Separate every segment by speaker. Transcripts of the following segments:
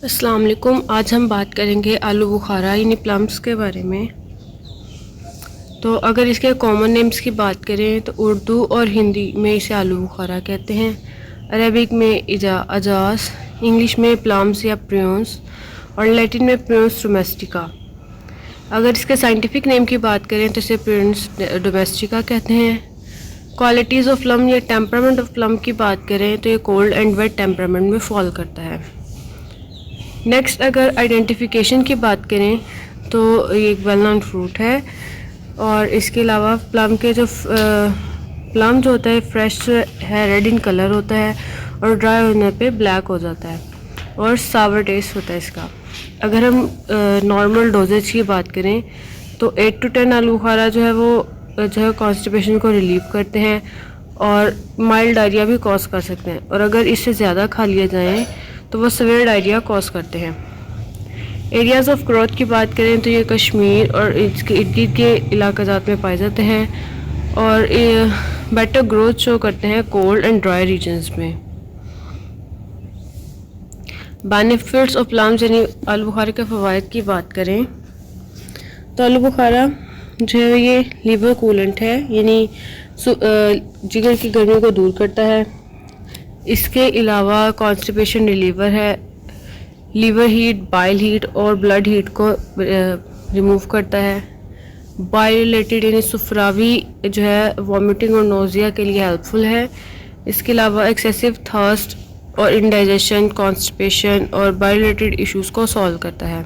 Speaker 1: अस्सलाम वालेकुम। आज हम बात करेंगे आलू बुखारा यानी प्लम्स के बारे में। तो अगर इसके कॉमन नेम्स की बात करें तो उर्दू और हिंदी में इसे आलू बुखारा कहते हैं, अरबिक में अजास, इंग्लिश में प्लम्स या प्रियोंस और लैटिन में प्रियोंस डोमेस्टिका। अगर इसके साइंटिफिक नेम की बात करें तो इसे प्रियोंस डोमेस्टिका कहते हैं। क्वालिटीज़ ऑफ प्लम या टेम्परामेंट ऑफ प्लम की बात करें तो ये कोल्ड एंड वेट टेम्परामेंट में फॉल करता है। नेक्स्ट अगर आइडेंटिफिकेशन की बात करें तो ये एक वेल नोन फ्रूट है और इसके अलावा प्लम जो होता है फ्रेश है, रेड इन कलर होता है और ड्राई होने पे ब्लैक हो जाता है और सावर टेस्ट होता है इसका। अगर हम नॉर्मल डोजेज की बात करें तो 8 to 10 आलू बुखारा जो है कॉन्स्टिपेशन को रिलीव करते हैं और माइल्ड डायरिया भी कॉज कर सकते हैं, और अगर इससे ज़्यादा खा लिया जाए तो वो सवेयर डायरिया कॉज करते हैं। एरियाज़ ऑफ ग्रोथ की बात करें तो ये कश्मीर और इसके इर्द गिर्द के इलाकाजात में पाए जाते हैं और ये बेटर ग्रोथ शो करते हैं कोल्ड एंड ड्राई रीजन्स में। बेनिफिट्स ऑफ प्लम्स यानी आलू बुखारे के फ़वाइद की बात करें तो आलू बुखारा जो है ये लीवर कूलेंट है, यानी जिगर की गर्मी को दूर करता है। इसके अलावा कॉन्स्टिपेशन रिलीवर है, लीवर हीट, बाइल हीट और ब्लड हीट को रिमूव करता है। बाइल रिलेटेड यानी सुफरावी जो है वॉमिटिंग और नोज़िया के लिए हेल्पफुल है। इसके अलावा एक्सेसिव थर्स्ट और इंडाइजेशन, कॉन्स्टिपेशन और बाइल रिलेटेड इश्यूज़ को सॉल्व करता है।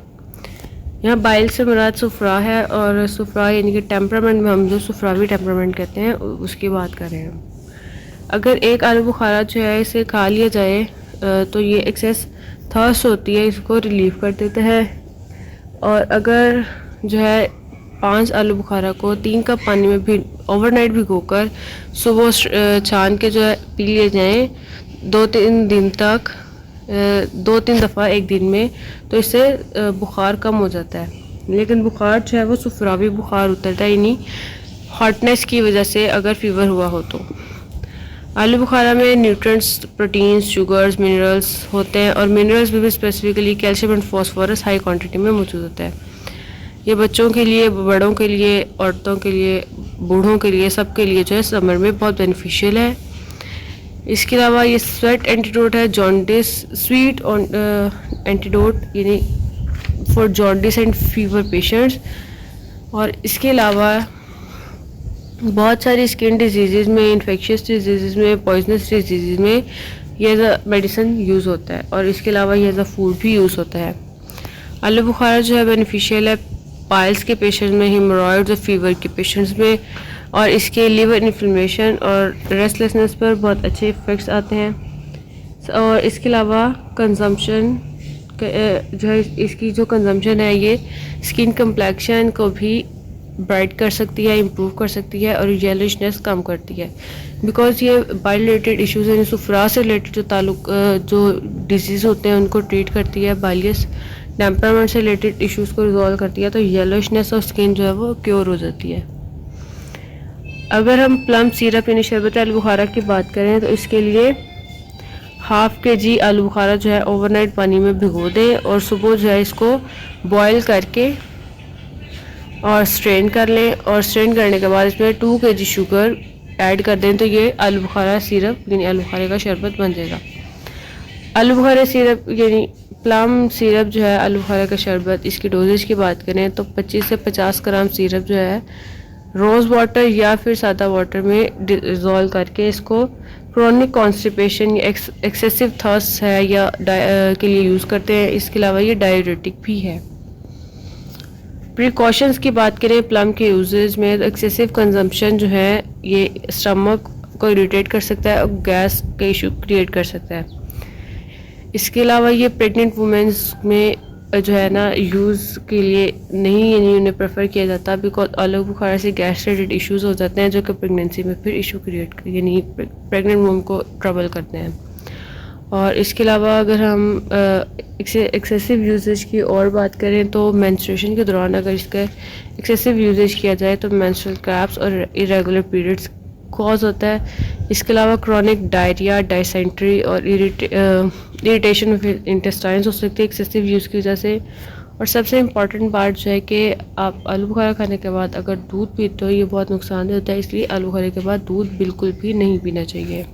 Speaker 1: यहाँ बाइल से मुराद सुफरा है और सुफरा यानी कि टेम्परामेंट में हम जो सुफरावी टेम्परामेंट कहते हैं उसकी बात कर रहे हैं। अगर एक आलू बुखारा जो है इसे खा लिया जाए तो ये एक्सेस थर्स्ट होती है, इसको रिलीव कर देता है। और अगर जो है 5 आलू बुखारा को 3 कप पानी में भी ओवरनाइट भिगोकर सुबह छान के जो है पी लिए जाएँ 2-3 दिन तक, 2-3 दफ़ा एक दिन में, तो इससे बुखार कम हो जाता है। लेकिन बुखार जो है वो सुफरावी बुखार उतरता है, यानी हॉटनेस की वजह से अगर फीवर हुआ हो तो। आलू बुखारा में न्यूट्रिएंट्स, प्रोटीन्स, शुगर्स, मिनरल्स होते हैं और मिनरल्स भी specifically calcium and phosphorus high quantity में मौजूद होता है। ये बच्चों के लिए, बड़ों के लिए, औरतों के लिए, बूढ़ों के लिए, सब के लिए जो है समर में बहुत बेनिफिशियल है। इसके अलावा ये स्वेट एंटीडोट है, जॉन्डिस, स्वीट एंटीडोट यानी for jaundice and fever patients. और इसके अलावा बहुत सारी स्किन डिजीज़ में, इन्फेक्शियस डिजीज़ में, पॉइजनस डिजीज़ में ये एज अ मेडिसिन यूज़ होता है और इसके अलावा ये एज अ फूड भी यूज़ होता है। आलू बुखारा जो है बेनिफिशियल है पाइल्स के पेशेंट्स में, हेमोरॉइड्स और फीवर के पेशेंट्स में, और इसके लिवर इन्फ्लेमेशन और रेस्टलेसनेस पर बहुत अच्छे इफ़ेक्ट्स आते हैं। और इसके अलावा कंजम्पशन जो है, इसकी जो कंजम्पशन है ये स्किन कम्प्लेक्शन को भी ब्राइट कर सकती है, इम्प्रूव कर सकती है और येलिशनेस कम करती है। बिकॉज ये बाइल रिलेटेड इश्यूज़ यानी सुफरा से रिलेटेड जो डिजीज़ होते हैं उनको ट्रीट करती है, बाइलियस टेम्परामेंट से रिलेटेड इश्यूज़ को रिजॉल्व करती है, तो येलिशनेस ऑफ स्किन जो है वो क्योर हो जाती है। अगर हम प्लम सिरप यानी शरबत आलू बुखारा की बात करें तो इसके लिए 1/2 kg आलू बुखारा जो है ओवरनाइट पानी में भिगो दें और सुबह जो है इसको बॉयल करके और स्ट्रेन कर लें, और स्ट्रेन करने के बाद इसमें 2 kg शुगर ऐड कर दें तो ये आलू बुखारा सिरप यानी आलू बुखारे का शरबत बन जाएगा। आलू बुखारे सिरप यानी प्लम सिरप जो है आलू बुखारे का शरबत, इसकी डोजेज की बात करें तो 25 से 50 ग्राम सिरप जो है रोज़ वाटर या फिर सादा वाटर में डिज़ोल्व करके इसको क्रोनिक कॉन्स्टिपेशन या एक्सेसिव थर्स्ट है या के लिए यूज़ करते हैं। इसके अलावा ये डायरेटिक भी है। प्रिकॉशंस की बात करें प्लम के यूजेज में तो एक्सेसिव कंजम्पशन जो है ये स्टमक को इरिटेट कर सकता है और गैस का इशू क्रिएट कर सकता है। इसके अलावा ये प्रेग्नेंट वुमेंस में जो है ना यूज़ के लिए नहीं, यानी उन्हें प्रेफर किया जाता बिकॉज आलू बुखारा से गैस रिलेटेड इश्यूज हो जाते हैं जो कि प्रेगनेंसी में फिर इशू क्रिएट यानी प्रेग्नेंट वुमन को ट्रबल करते हैं। और इसके अलावा अगर हम एक्सेसिव यूजेज की और बात करें तो मेंस्ट्रुएशन के दौरान अगर इसका एक्सेसिव यूजेज किया जाए तो मेंस्ट्रुअल क्रैम्प्स और इरेगुलर पीरियड्स कॉज होता है। इसके अलावा क्रॉनिक डायरिया, डायसेंट्री और इरिटेशन ऑफ इंटेस्टाइन्स हो सकती है एक्सेसिव यूज़ की वजह से। और सबसे इम्पॉर्टेंट बात जो है कि आप आलू बुखारा खाने के बाद अगर दूध पीते हो, ये बहुत नुकसानदेह होता है, इसलिए आलू बुखारे के बाद दूध बिल्कुल भी नहीं पीना चाहिए।